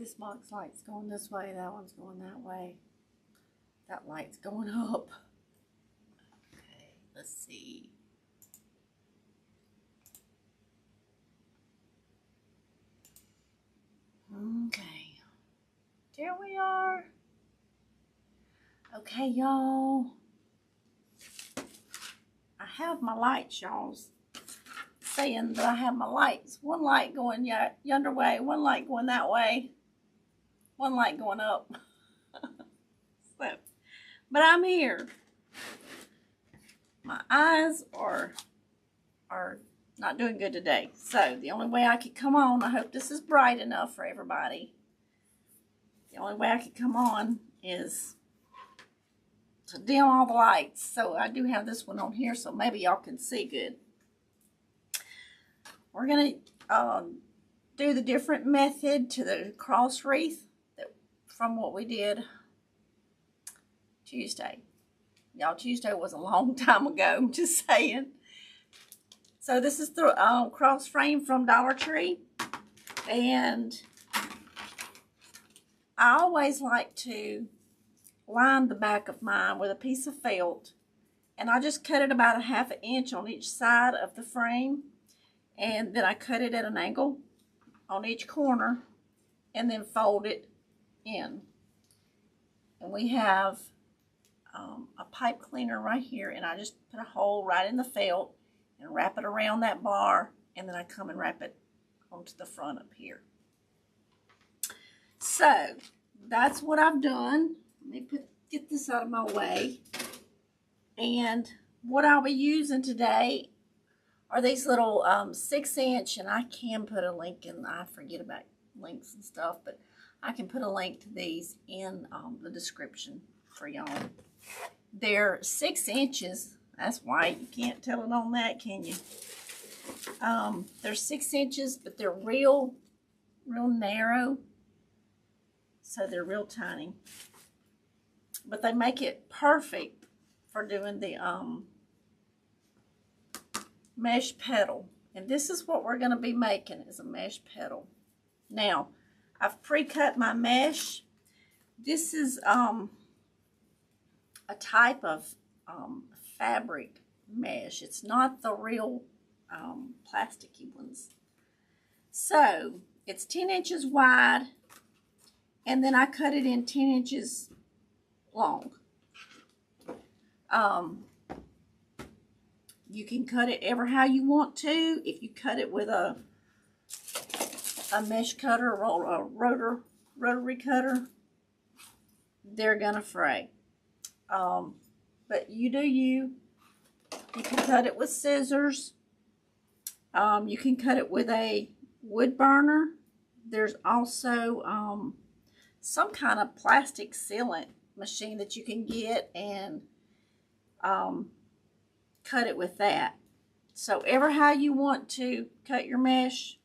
this box light's going this way, that one's going that way. That light's going up. Okay, let's see. Okay, there we are. Okay, y'all. I have my lights, y'all. Saying that I have my lights. One light going yonder way, one light going that way, one light going up. So, but I'm here. My eyes are not doing good today. So the only way I could come on, I hope this is bright enough for everybody. The only way I could come on is to dim all the lights. So I do have this one on here, so maybe y'all can see good. We're going to do the different method to the cross wreath from what we did Tuesday. Y'all, Tuesday was a long time ago, I'm just saying. So this is the cross frame from Dollar Tree. And I always like to line the back of mine with a piece of felt. And I just cut it about 1/2 inch on each side of the frame. And then I cut it at an angle on each corner and then fold it in. And we have a pipe cleaner right here, and I just put a hole right in the felt and wrap it around that bar, and then I come and wrap it onto the front up here. So that's what I've done. Let me get this out of my way. And what I'll be using today are these little 6-inch, and I can put a link in. I forget about links and stuff, but I can put a link to these in the description for y'all. They're 6 inches. That's why you can't tell it on that, can you? They're 6 inches, but they're real narrow, so they're real tiny. But they make it perfect for doing the mesh petal. And this is what we're going to be making, is a mesh petal. Now, I've pre-cut my mesh. This is a type of fabric mesh. It's not the real plasticky ones. So, it's 10 inches wide, and then I cut it in 10 inches long. You can cut it ever how you want to. If you cut it with a mesh cutter or a rotary cutter, they're gonna fray. But you do you. You can cut it with scissors. You can cut it with a wood burner. There's also some kind of plastic sealant machine that you can get and cut it with that. So ever how you want to cut your mesh,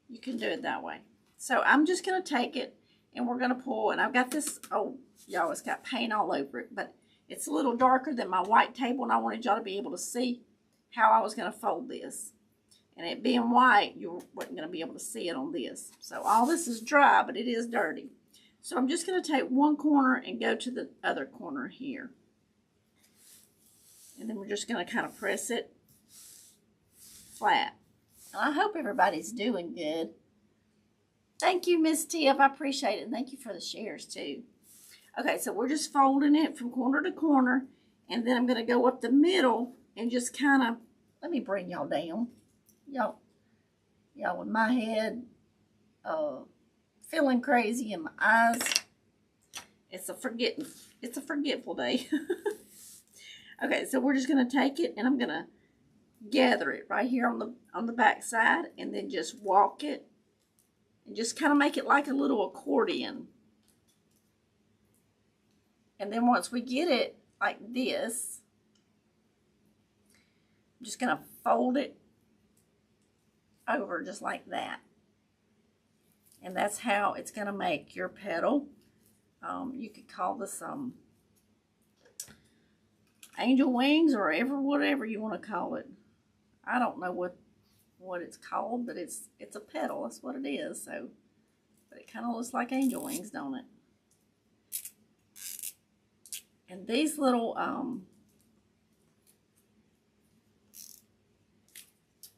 you can do it that way. So I'm just going to take it and we're going to pull, and I've got this, oh y'all, it's got paint all over it, but it's a little darker than my white table, and I wanted y'all to be able to see how I was going to fold this. And it being white, you wasn't going to be able to see it on this. So all this is dry, but it is dirty. So I'm just going to take one corner and go to the other corner here. And then we're just going to kind of press it flat. And I hope everybody's doing good. Thank you, Miss Tiff. I appreciate it. And thank you for the shares, too. Okay, so we're just folding it from corner to corner. And then I'm going to go up the middle and just kind of, let me bring y'all down. Y'all with my head feeling crazy and my eyes. It's a forgetful day. Okay, so we're just going to take it and I'm going to gather it right here on the back side, and then just walk it and just kind of make it like a little accordion. And then once we get it like this, I'm just going to fold it over just like that. And that's how it's going to make your petal. You could call this angel wings or whatever you want to call it. I don't know what it's called, but it's a petal. That's what it is. So But it kind of looks like angel wings, don't it? And these little,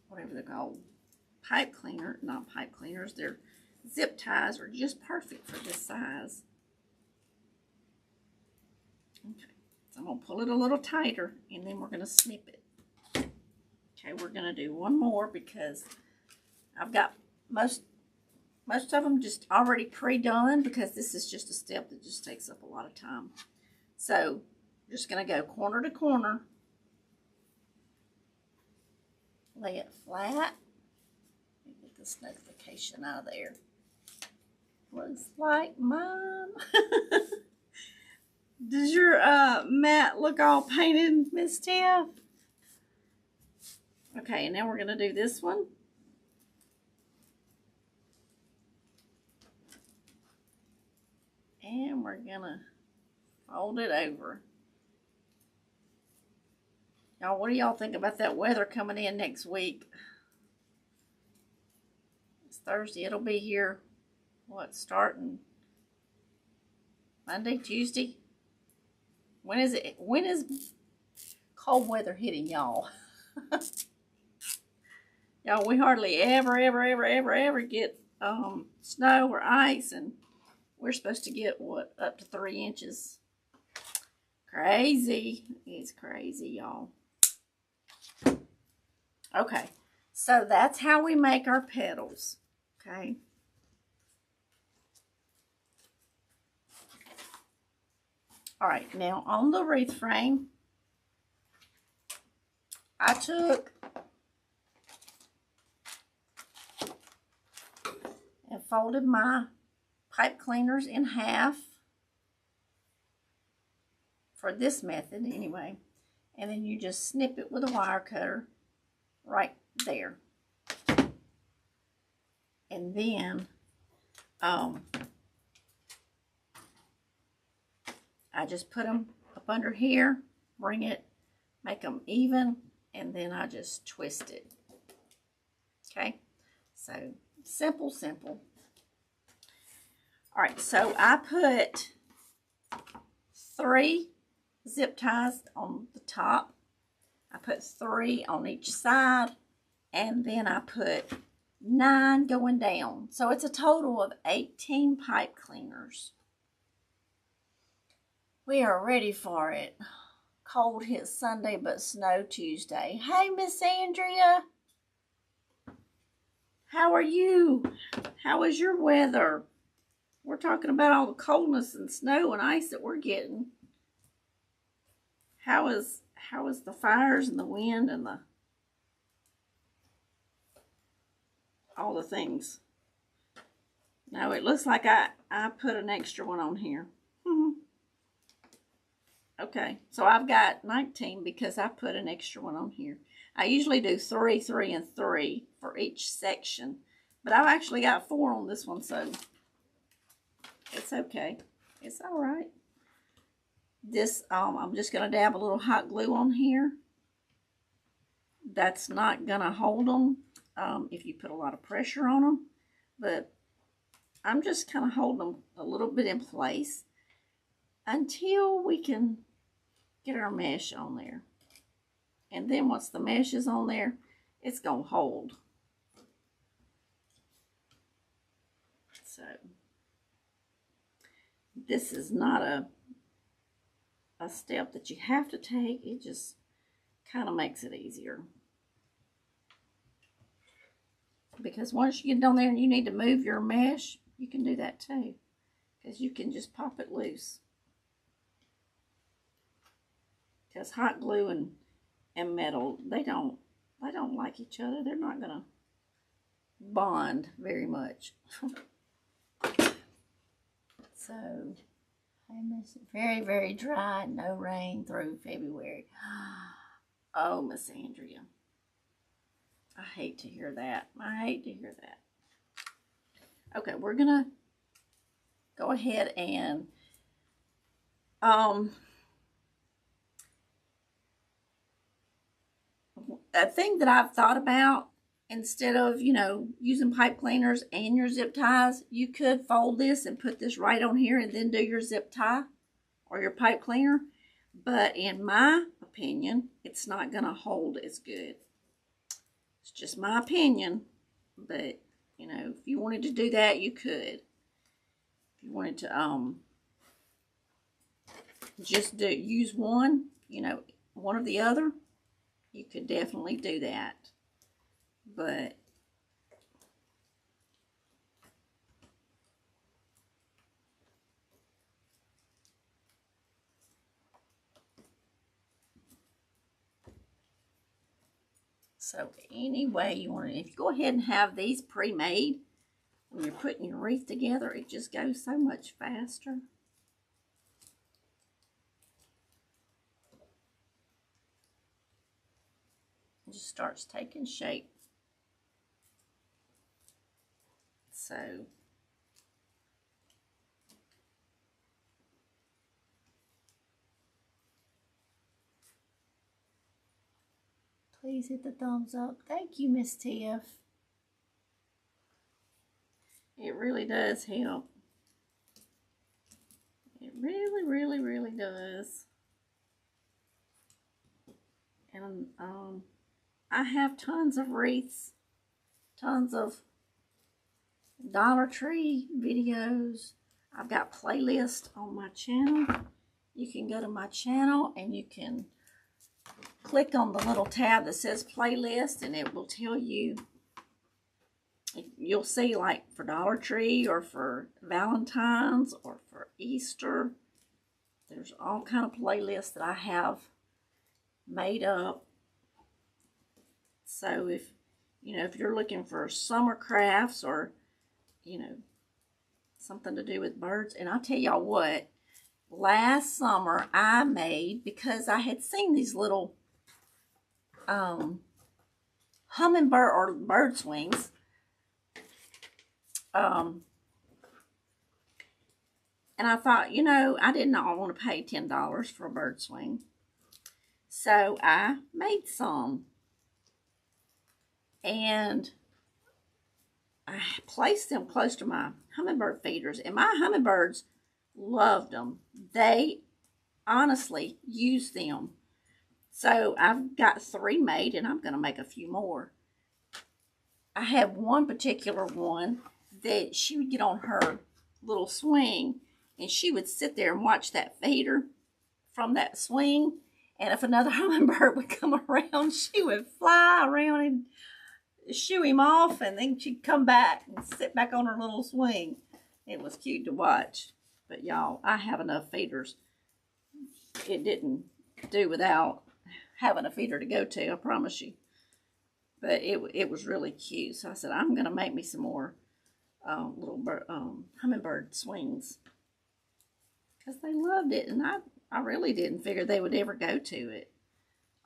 whatever they're called, not pipe cleaners, they're zip ties are just perfect for this size. Okay, so I'm going to pull it a little tighter, and then we're going to snip it. Okay, we're going to do one more because I've got most of them just already pre-done, because this is just a step that just takes up a lot of time. So I'm just going to go corner to corner, lay it flat. Let me get this notification out of there. Looks like mine. Does your mat look all painted, Miss Tiff? Okay, and now we're going to do this one. And we're going to fold it over. Y'all, what do y'all think about that weather coming in next week? It's Thursday. It'll be here, what, starting Monday, Tuesday? When is it? When is cold weather hitting y'all? Y'all, we hardly ever get snow or ice, and we're supposed to get, what, up to 3 inches. Crazy. It's crazy, y'all. Okay, so that's how we make our petals, okay? All right, now on the wreath frame, I took and folded my pipe cleaners in half for this method anyway, and then you just snip it with a wire cutter right there. And then I just put them up under here, bring it, make them even, and then I just twist it. Okay, so simple. All right, so I put 3 zip ties on the top. I put 3 on each side, and then I put 9 going down. So it's a total of 18 pipe cleaners. We are ready for it. Cold hits Sunday, but snow Tuesday. Hey, Miss Andrea. How are you? How is your weather? We're talking about all the coldness and snow and ice that we're getting. How is the fires and the wind and all the things? No, it looks like I put an extra one on here. Okay, so I've got 19 because I put an extra one on here. I usually do 3, 3, and 3 for each section, but I've actually got 4 on this one, so it's okay. It's all right. This, I'm just going to dab a little hot glue on here. That's not going to hold them if you put a lot of pressure on them, but I'm just kind of holding them a little bit in place until we can get our mesh on there. And then once the mesh is on there, it's going to hold. So this is not a step that you have to take. It just kind of makes it easier. Because once you get down there and you need to move your mesh, you can do that too. Because you can just pop it loose. Because hot glue and metal, they don't like each other. They're not gonna bond very much. So, it's very, very dry. No rain through February. Oh, Miss Andrea, I hate to hear that. I hate to hear that. Okay, we're gonna go ahead and a thing that I've thought about instead of, you know, using pipe cleaners and your zip ties, you could fold this and put this right on here and then do your zip tie or your pipe cleaner. But in my opinion, it's not going to hold as good. It's just my opinion. But, you know, if you wanted to do that, you could. If you wanted to just use one, you know, one or the other, you could definitely do that. But so anyway, you want to, if you go ahead and have these pre-made, when you're putting your wreath together, it just goes so much faster. It just starts taking shape. So please hit the thumbs up. Thank you, Miss Tiff. It really does help. It really, really, really does. And I have tons of wreaths, tons of Dollar Tree videos. I've got playlists on my channel. You can go to my channel and you can click on the little tab that says playlist, and it will tell you, you'll see like for Dollar Tree or for Valentine's or for Easter. There's all kind of playlists that I have made up. So if, you know, if you're looking for summer crafts or, you know, something to do with birds. And I'll tell y'all what, last summer I made, because I had seen these little hummingbird or bird swings. And I thought, you know, I did not want to pay $10 for a bird swing. So I made some. And I placed them close to my hummingbird feeders. And my hummingbirds loved them. They honestly used them. So I've got 3 made, and I'm going to make a few more. I have one particular one that she would get on her little swing, and she would sit there and watch that feeder from that swing. And if another hummingbird would come around, she would fly around and shoo him off, and then she'd come back and sit back on her little swing. It was cute to watch. But y'all, I have enough feeders. It didn't do without having a feeder to go to, I promise you. But it was really cute. So I said, I'm going to make me some more little hummingbird swings. Because they loved it. And I really didn't figure they would ever go to it.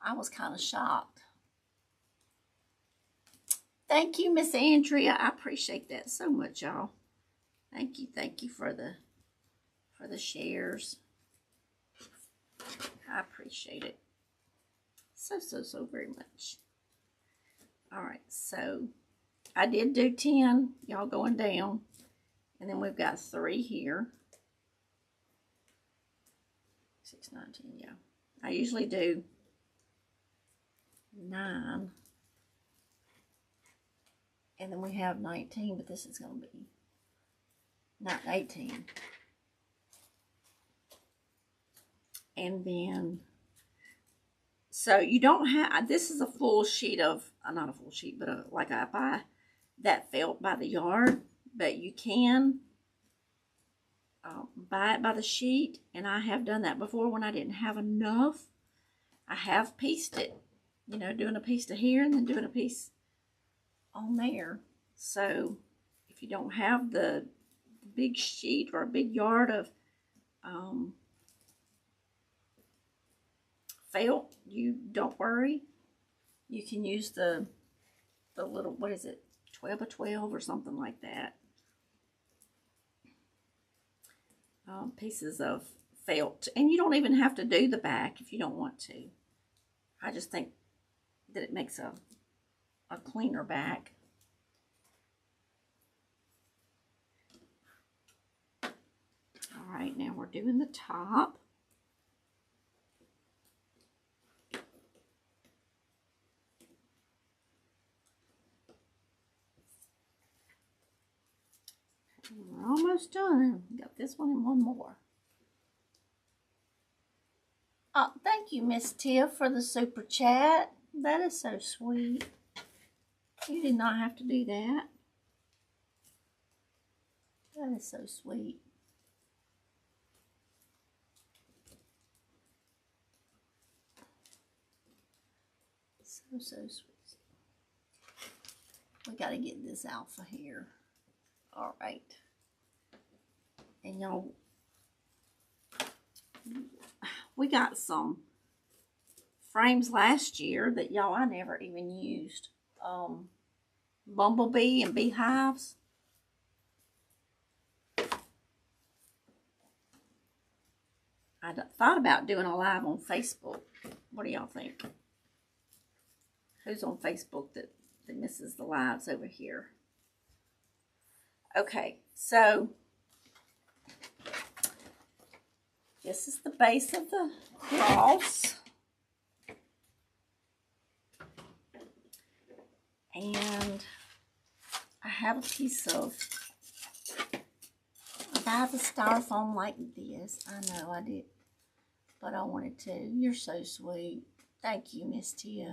I was kind of shocked. Thank you, Miss Andrea. I appreciate that so much, y'all. Thank you for the shares. I appreciate it so very much. All right, so I did do 10, y'all going down, and then we've got 3 here. 6, 9, 10, yeah. I usually do 9. And then we have 19, but this is going to be not 18. And then, so you don't have, this is a full sheet of, not a full sheet, but like I buy that felt by the yard, but you can buy it by the sheet. And I have done that before when I didn't have enough. I have pieced it, you know, doing a piece to here and then doing a piece on there. So if you don't have the big sheet or a big yard of felt, you don't worry. You can use the little, what is it, 12 by 12 or something like that. Pieces of felt. And you don't even have to do the back if you don't want to. I just think that it makes a a cleaner back. All right, now we're doing the top. We're almost done. Got this one and one more. Oh, thank you, Miss Tiff, for the super chat. That is so sweet. You did not have to do that. That is so sweet. So sweet. We got to get this alpha here. All right. And y'all, we got some frames last year that y'all I never even used. Bumblebee and beehives. I thought about doing a live on Facebook. What do y'all think? Who's on Facebook that misses the lives over here? Okay, so this is the base of the cross. And I have a piece of, I have a styrofoam like this. I know I did, but I wanted to. You're so sweet. Thank you, Miss Tiff.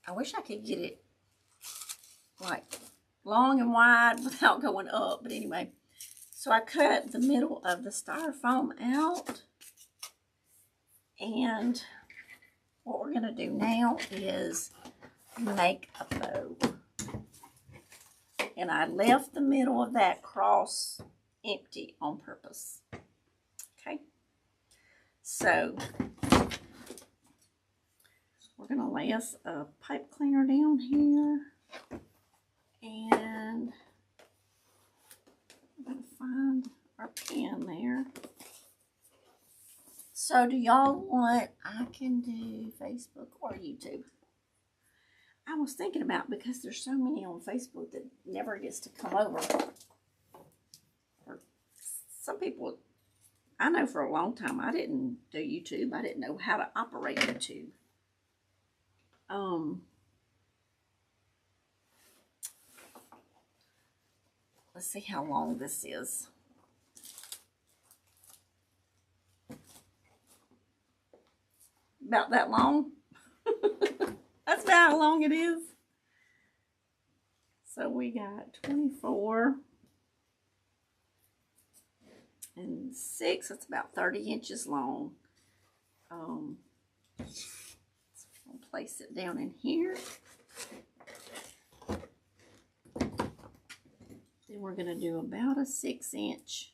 I wish I could get it like long and wide without going up. But anyway, so I cut the middle of the styrofoam out. And what we're going to do now is make a bow. And I left the middle of that cross empty on purpose. Okay. So we're going to lay us a pipe cleaner down here. And I'm going to find our pen there. So do y'all want, I can do Facebook or YouTube. I was thinking about, because there's so many on Facebook that never gets to come over. Or some people, I know for a long time, I didn't do YouTube. I didn't know how to operate YouTube. Let's see how long this is. About that long. That's about how long it is. So we got 24 and 6. That's about 30 inches long. So I'll place it down in here. Then we're going to do about a 6-inch.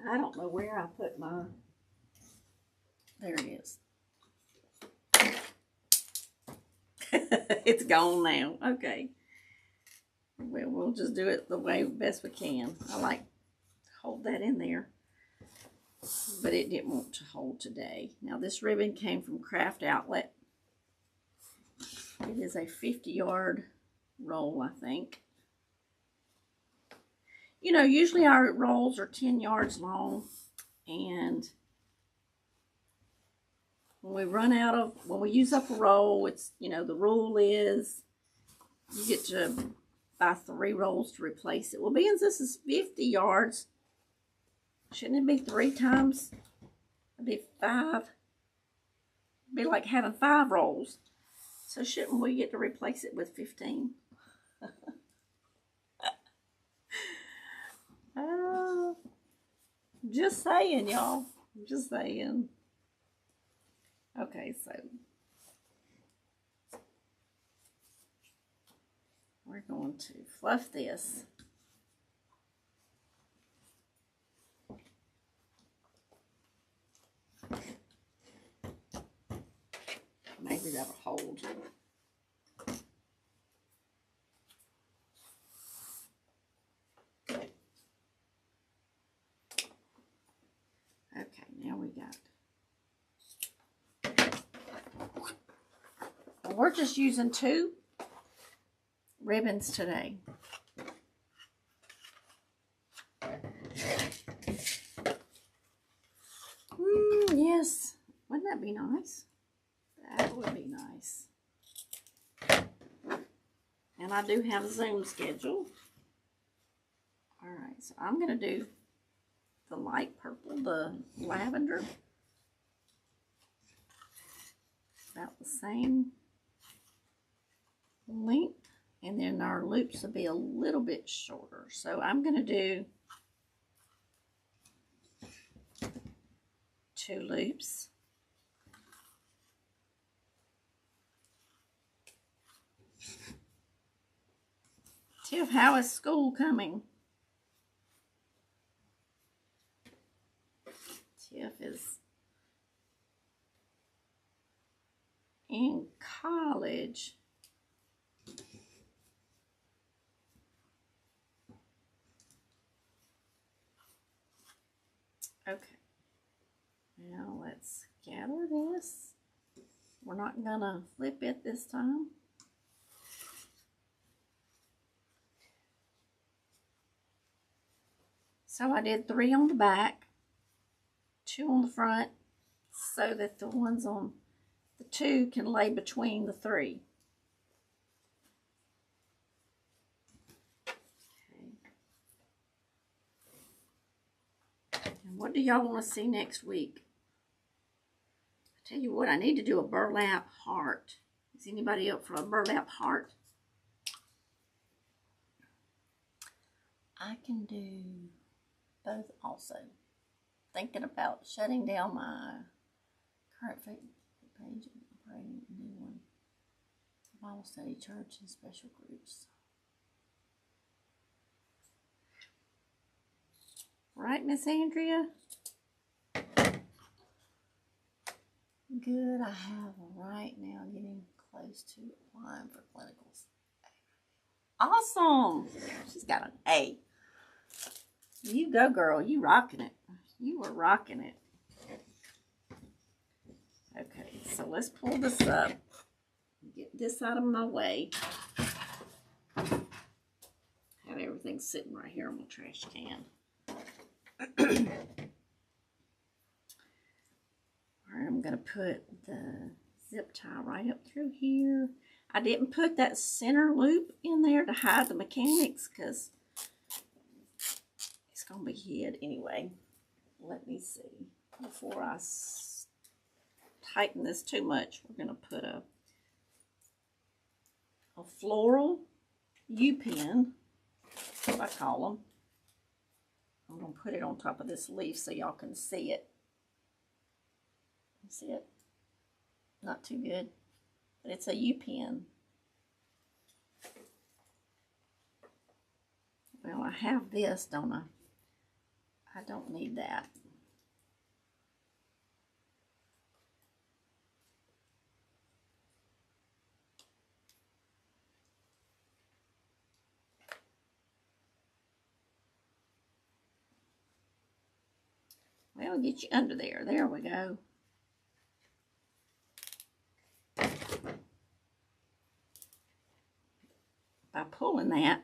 I don't know where I put my, there it is. It's gone now. Okay. Well, we'll just do it the way best we can. I like to hold that in there, but it didn't want to hold today. Now this ribbon came from Craft Outlet. It is a 50-yard roll, I think. You know, usually our rolls are 10 yards long, and when we use up a roll, it's, you know, the rule is you get to buy 3 rolls to replace it. Well, being this is 50 yards, shouldn't it be 3 times? It'd be 5. It'd be like having 5 rolls. So shouldn't we get to replace it with 15? Just saying, y'all. Just saying. Okay, so we're going to fluff this. Maybe that'll hold. Okay, now we got. Well, we're just using 2 ribbons today. Yes. Wouldn't that be nice? That would be nice. And I do have a Zoom schedule. Alright, so I'm going to do the light purple, the lavender. About the same length. And then our loops will be a little bit shorter. So I'm going to do 2 loops. Tiff, how is school coming? Tiff is in college. Okay. Now let's gather this. We're not gonna flip it this time. So I did 3 on the back, 2 on the front, so that the ones on the 2 can lay between the 3. Okay. And what do y'all want to see next week? I tell you what, I need to do a burlap heart. Is anybody up for a burlap heart? I can do both also. Thinking about shutting down my current Facebook page and creating a new one. Bible study, church, and special groups. Right, Miss Andrea? Good, I have right now getting close to applying for clinicals. Awesome! She's got an A. You go, girl. You rocking it. You were rocking it. Okay, so let's pull this up. Get this out of my way. Have everything sitting right here on my trash can. Alright, I'm going to put the zip tie right up through here. I didn't put that center loop in there to hide the mechanics because it's going to be hid anyway. Let me see. Before I tighten this too much, we're going to put a floral U-pin. That's what I call them. I'm going to put it on top of this leaf so y'all can see it. See it? Not too good. But it's a U-pin. Well, I have this, don't I? I don't need that. Well, get you under there. There we go. By pulling that,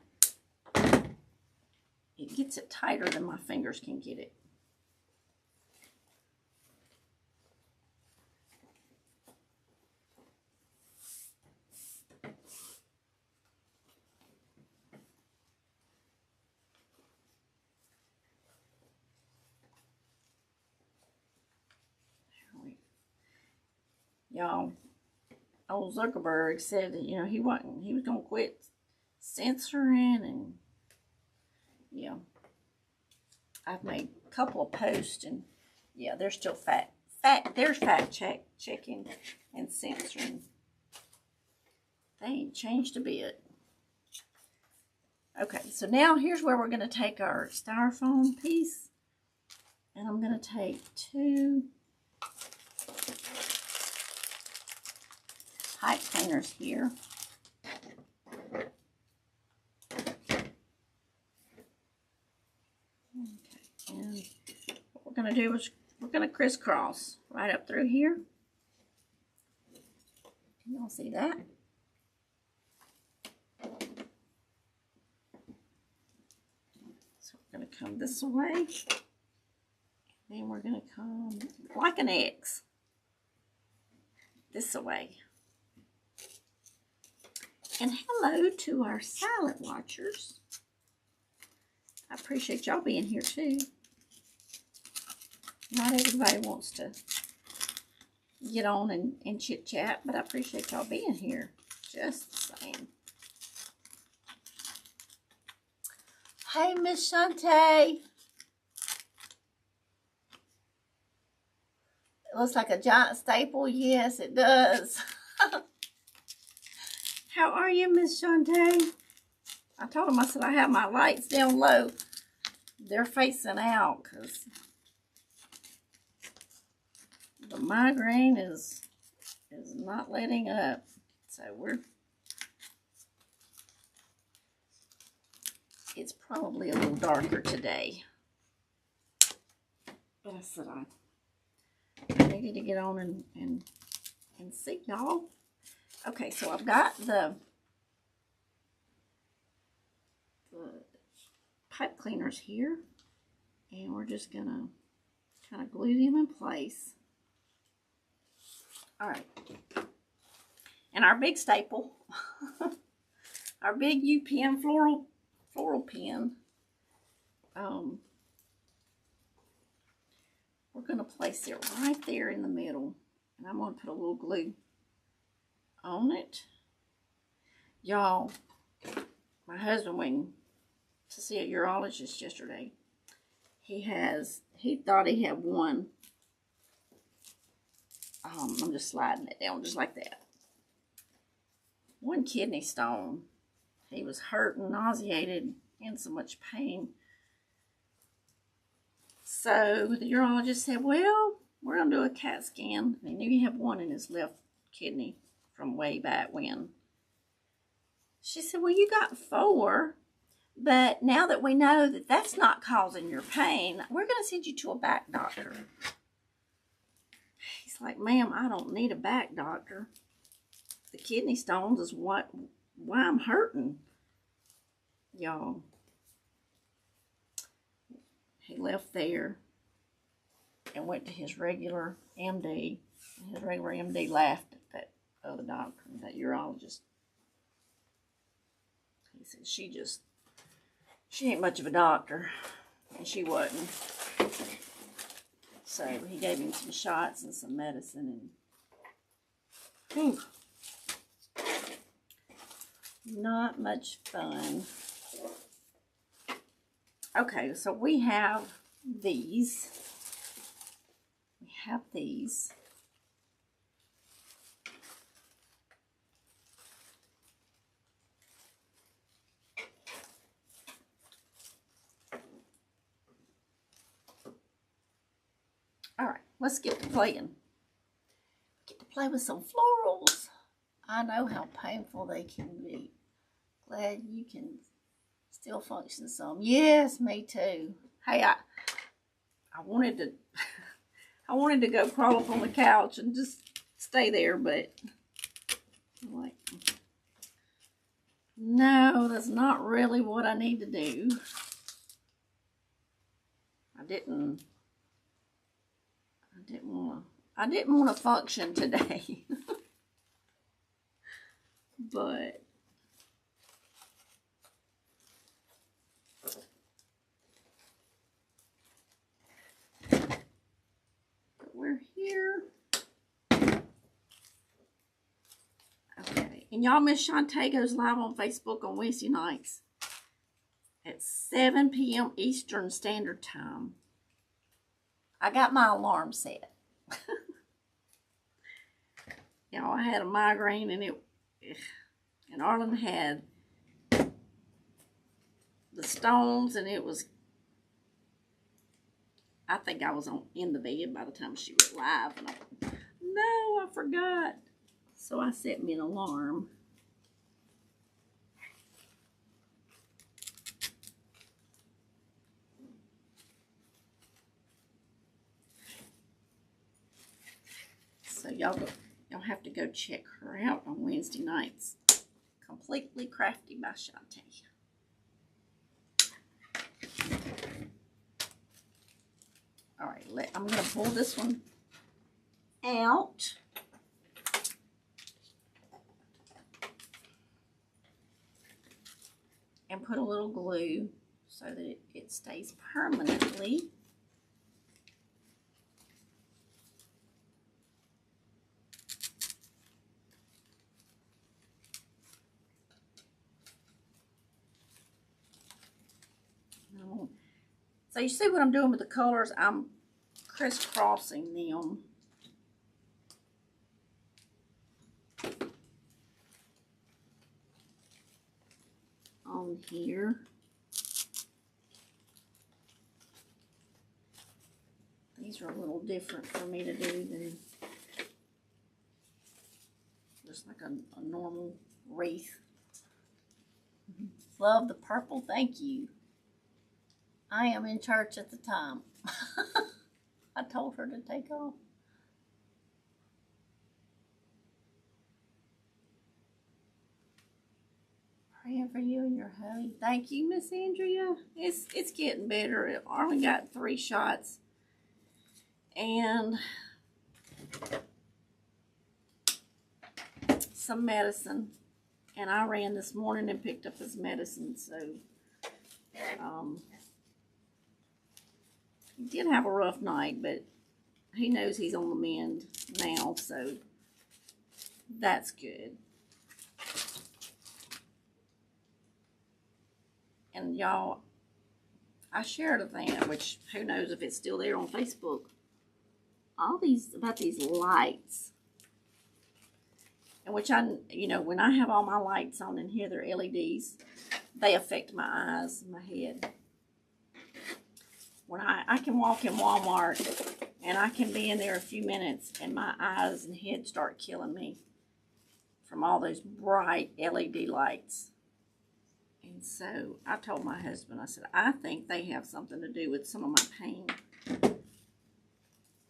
it gets it tighter than my fingers can get it. Y'all, old Zuckerberg said that, he was going to quit censoring, and yeah, I've made a couple of posts, and yeah, they're still there's fact checking and censoring. They ain't changed a bit. Okay, so now here's where we're going to take our styrofoam piece, and I'm going to take 2 pipe cleaners here. Okay, and what we're going to do is we're going to crisscross right up through here. Can y'all see that? So we're going to come this way. Then we're going to come like an X this way. And hello to our silent watchers. I appreciate y'all being here too. Not everybody wants to get on and chit chat, but I appreciate y'all being here. Just the same. Hey, Miss Shantae. It looks like a giant staple. Yes, it does. How are you, Miss Shantae? I told him, I said, I have my lights down low. They're facing out because the migraine is not letting up. So it's probably a little darker today. But I said I needed to get on and see y'all. Okay, so I've got the pipe cleaners here, and we're just gonna kind of glue them in place. All right, and our big staple, our big U pen, floral pen. We're gonna place it right there in the middle, and I'm gonna put a little glue on it. Y'all, my husband went to see a urologist yesterday. He thought he had one. I'm just sliding it down just like that. One kidney stone. He was hurting, nauseated, in so much pain. So the urologist said, well, we're going to do a CAT scan. He knew he had one in his left kidney from way back when. She said, well, you got 4, but now that we know that that's not causing your pain, we're going to send you to a back doctor. He's like, ma'am, I don't need a back doctor. The kidney stones is why I'm hurting, y'all. He left there and went to his regular MD. His regular MD laughed at that other doctor, that urologist. He said, she ain't much of a doctor, and she wasn't. So he gave him some shots and some medicine, and not much fun. Okay, so we have these. All right, let's get to playing. Get to play with some florals. I know how painful they can be. Glad you can still function some. Yes, me too. Hey, I wanted to go crawl up on the couch and just stay there, but I'm like, no, that's not really what I need to do. I didn't want to function today. But we're here. Okay, and y'all, Miss Shantae goes live on Facebook on Wednesday nights at 7 p.m. Eastern Standard Time. I got my alarm set. Y'all, I had a migraine, and Arlen had the stones, and it was, I think I was in the bed by the time she went live, and no, I forgot. So I set me an alarm. So y'all have to go check her out on Wednesday nights. Completely Crafty by Shantae. All right, I'm going to pull this one out. And put a little glue so that it stays permanently. So you see what I'm doing with the colors? I'm crisscrossing them. On here. These are a little different for me to do than just like a normal wreath. Love the purple, thank you. I am in church at the time. I told her to take off. Praying for you and your hubby. Thank you, Miss Andrea. It's getting better. I only got 3 shots. And some medicine. And I ran this morning and picked up his medicine. So, he did have a rough night, but he knows he's on the mend now. So, that's good. And y'all, I shared a thing, which who knows if it's still there on Facebook. All these, about these lights. And which when I have all my lights on in here, they're LEDs. They affect my eyes and my head. When I can walk in Walmart and I can be in there a few minutes and my eyes and head start killing me from all those bright LED lights. And so I told my husband, I said, I think they have something to do with some of my pain.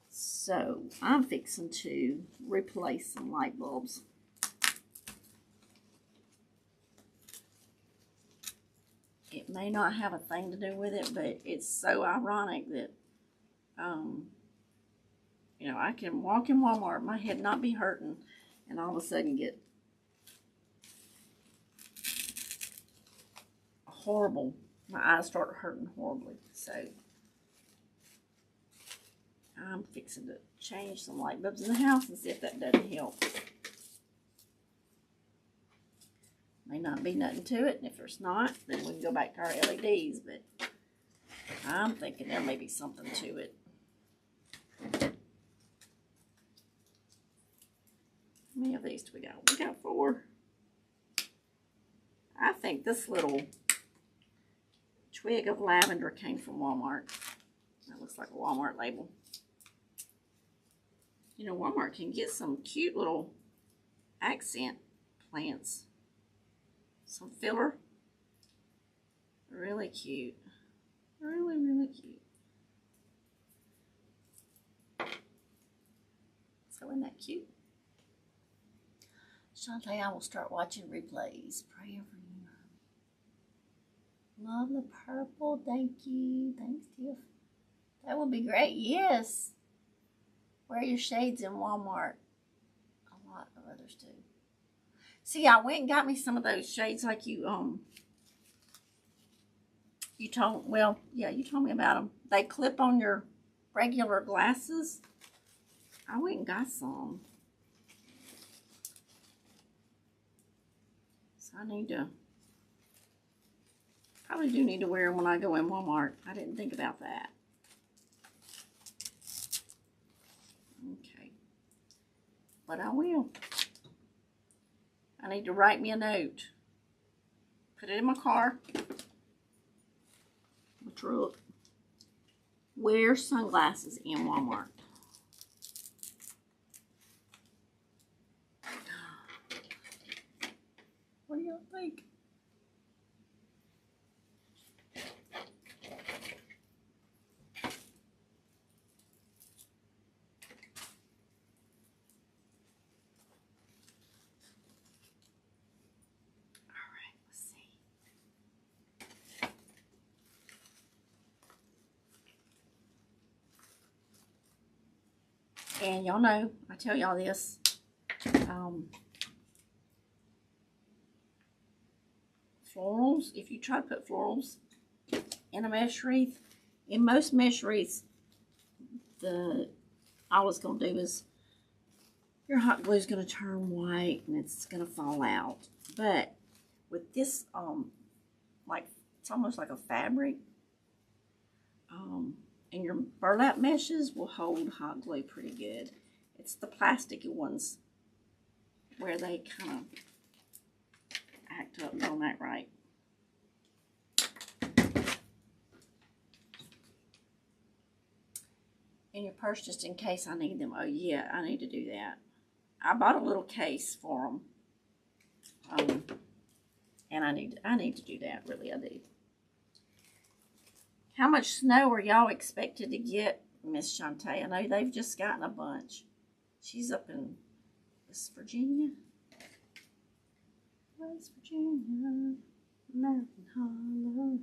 So I'm fixing to replace some light bulbs. It may not have a thing to do with it, but it's so ironic that, I can walk in Walmart, my head not be hurting, and all of a sudden get horrible. My eyes start hurting horribly. So I'm fixing to change some light bulbs in the house and see if that doesn't help. May not be nothing to it, and if there's not, then we can go back to our LEDs, but I'm thinking there may be something to it. How many of these do we got? We got 4. I think this little twig of lavender came from Walmart. That looks like a Walmart label. Walmart can get some cute little accent plants. Some filler. Really cute. Really, really cute. So isn't that cute? Shantae, I will start watching replays. Praying for you. Love the purple. Thank you. Thanks, Tiff. That would be great. Yes. Wear your shades in Walmart. A lot of others do. See, I went and got me some of those shades like you told me about them. They clip on your regular glasses. I went and got some. So I probably do need to wear them when I go in Walmart. I didn't think about that. Okay. But I will. I need to write me a note. Put it in my car. My truck. Wear sunglasses in Walmart. think. And y'all know, I tell y'all this, florals, if you try to put florals in a mesh wreath, in most mesh wreaths, all it's going to do is your hot glue is going to turn white and it's going to fall out. But with this, like, it's almost like a fabric, and your burlap meshes will hold hot glue pretty good. It's the plasticky ones where they kind of act up on that right. In your purse, just in case I need them. Oh yeah, I need to do that. I bought a little case for them, and I need to do that. Really, I do. How much snow are y'all expected to get, Miss Shantae? I know they've just gotten a bunch. She's up in West Virginia. West Virginia, Mountain Hollow.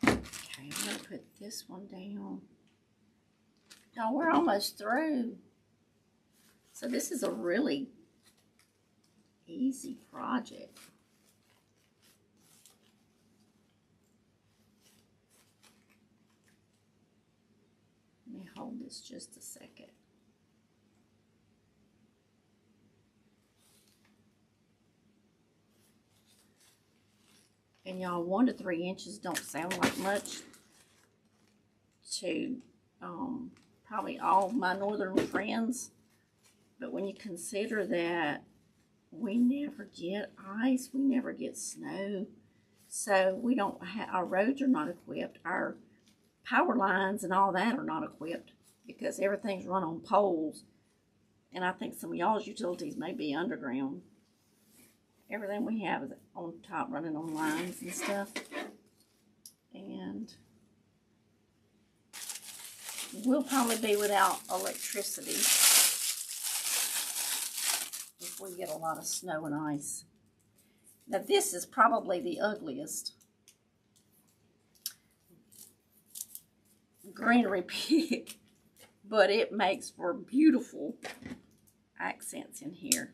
Okay, I'm going to put this one down. Y'all, we're almost through. So this is a really easy project. Let me hold this just a second. And y'all, 1 to 3 inches don't sound like much to probably all my northern friends, but when you consider that we never get ice, we never get snow, so we don't have, our roads are not equipped, our power lines and all that are not equipped because everything's run on poles, and I think some of y'all's utilities may be underground. Everything we have is on top, running on lines and stuff, and we'll probably be without electricity if we get a lot of snow and ice. Now this is probably the ugliest greenery pick, but it makes for beautiful accents in here.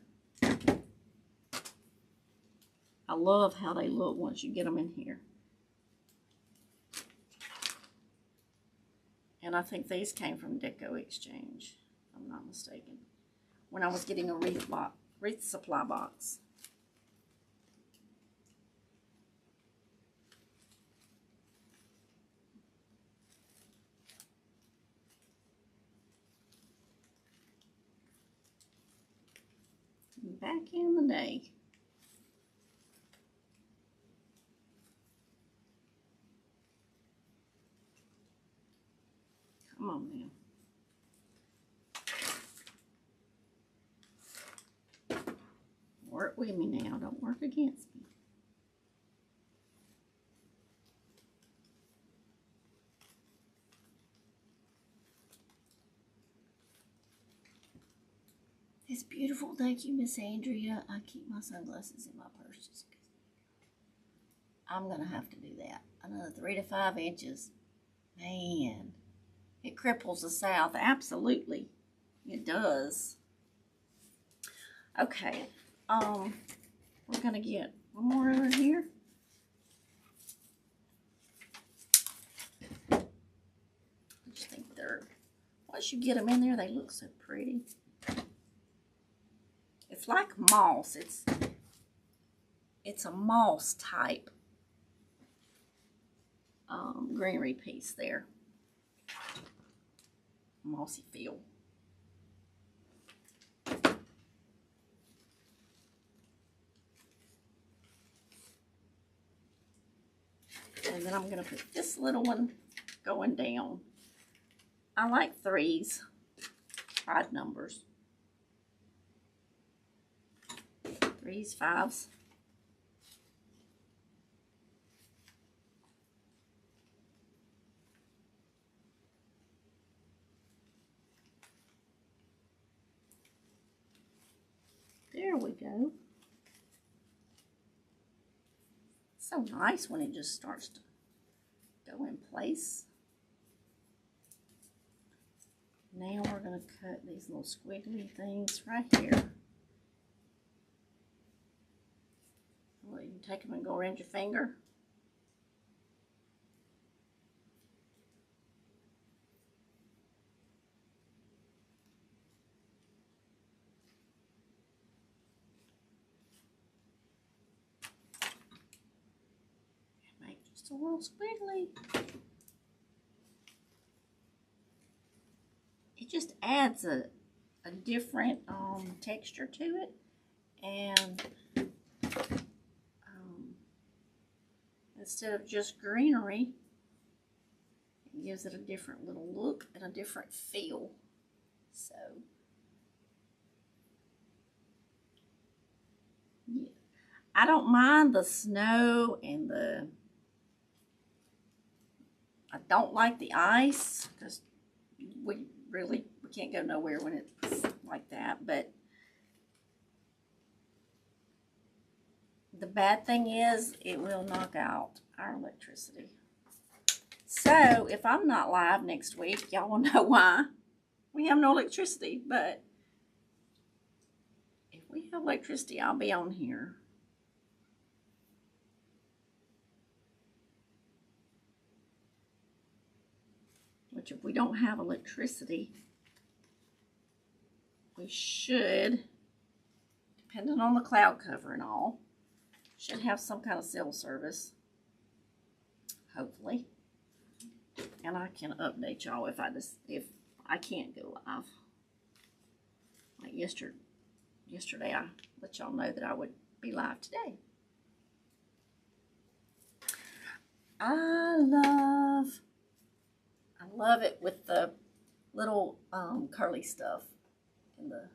I love how they look once you get them in here. And I think these came from Deco Exchange, if I'm not mistaken, when I was getting a wreath supply box. Back in the day. Come on now. Work with me now, don't work against me. It's beautiful, thank you, Miss Andrea. I keep my sunglasses in my purse just because I'm gonna have to do that. Another 3 to 5 inches. Man, it cripples the South. Absolutely, it does. Okay, we're gonna get one more over here. I just think once you get them in there, they look so pretty. It's like moss. It's a moss type greenery piece there. Mossy feel. And then I'm going to put this little one going down. I like 3s tried numbers. 3s, 5s. There we go. So nice when it just starts to go in place. Now we're going to cut these little squiggly things right here. Well, you can take them and go around your finger. Make just a little squiggly. It just adds a different texture to it, and instead of just greenery, it gives it a different little look and a different feel. So yeah, I don't mind the snow and I don't like the ice because we can't go nowhere when it's like that. But the bad thing is it will knock out our electricity. So if I'm not live next week, y'all will know why. We have no electricity, but if we have electricity, I'll be on here. Which if we don't have electricity, we should, depending on the cloud cover and all, should have some kind of cell service, hopefully. And I can update y'all if I can't go live. Like yesterday I let y'all know that I would be live today. I love it with the little curly stuff in the,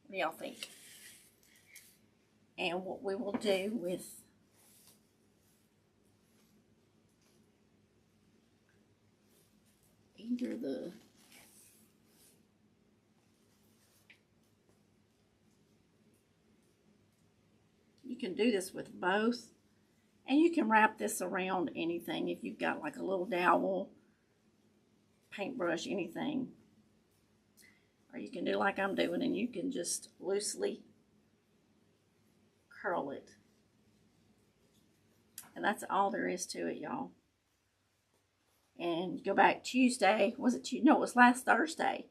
what do y'all think? And what we will do with either you can do this with both, and you can wrap this around anything if you've got like a little dowel, paintbrush, anything. Or you can do like I'm doing, and you can just loosely curl it. And that's all there is to it, y'all. And go back Tuesday, was it Tuesday? No, it was last Thursday.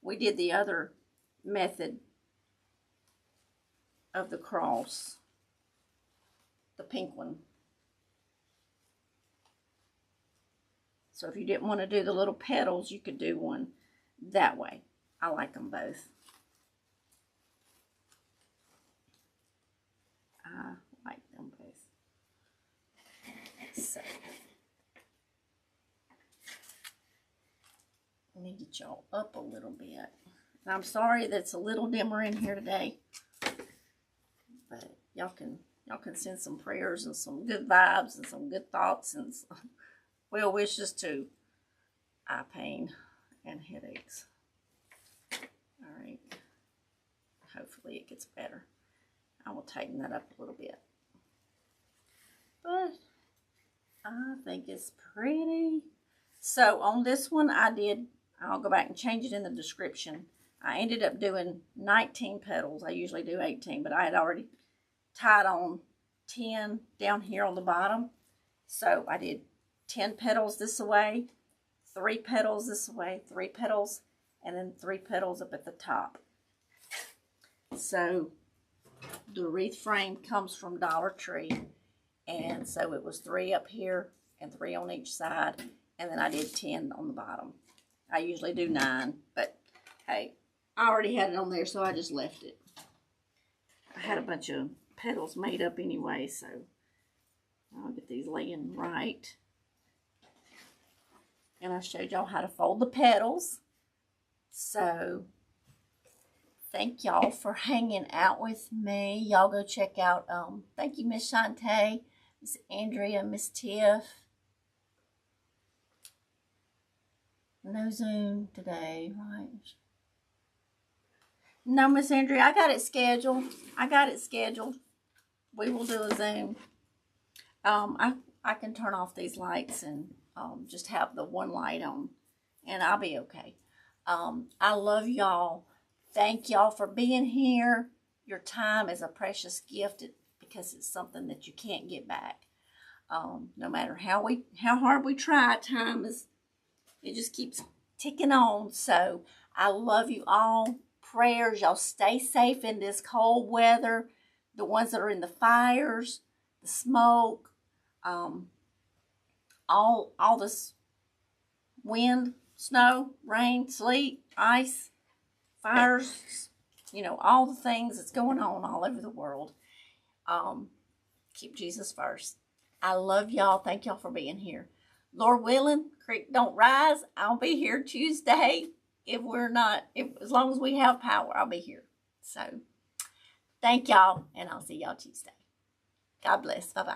We did the other method of the cross, the pink one. So if you didn't want to do the little petals, you could do one that way. I like them both. I like them both. So let me get y'all up a little bit. And I'm sorry that it's a little dimmer in here today, but y'all can send some prayers and some good vibes and some good thoughts and some well wishes to eye pain and headaches. All right. Hopefully it gets better. I will tighten that up a little bit. But I think it's pretty. So on this one I'll go back and change it in the description. I ended up doing 19 petals. I usually do 18, but I had already tied on 10 down here on the bottom. So I did 10 petals this way, 3 petals this way, 3 petals, and then 3 petals up at the top. So the wreath frame comes from Dollar Tree, and so it was 3 up here and 3 on each side, and then I did 10 on the bottom. I usually do 9, but hey, I already had it on there, so I just left it. I had a bunch of petals made up anyway, so I'll get these laying right. And I showed y'all how to fold the petals. So thank y'all for hanging out with me. Y'all go check out, thank you, Miss Shantae, Miss Andrea, Miss Tiff. No Zoom today, right? No, Miss Andrea, I got it scheduled. We will do a Zoom. I can turn off these lights and just have the one light on, and I'll be okay. I love y'all. Thank y'all for being here. Your time is a precious gift because it's something that you can't get back. No matter how hard we try, it just keeps ticking on. So I love you all. Prayers, y'all stay safe in this cold weather. The ones that are in the fires, the smoke, all this wind, snow, rain, sleet, ice, fires, all the things that's going on all over the world. Keep Jesus first. I love y'all. Thank y'all for being here. Lord willing, creek don't rise. I'll be here Tuesday. As long as we have power, I'll be here. So thank y'all, and I'll see y'all Tuesday. God bless. Bye-bye.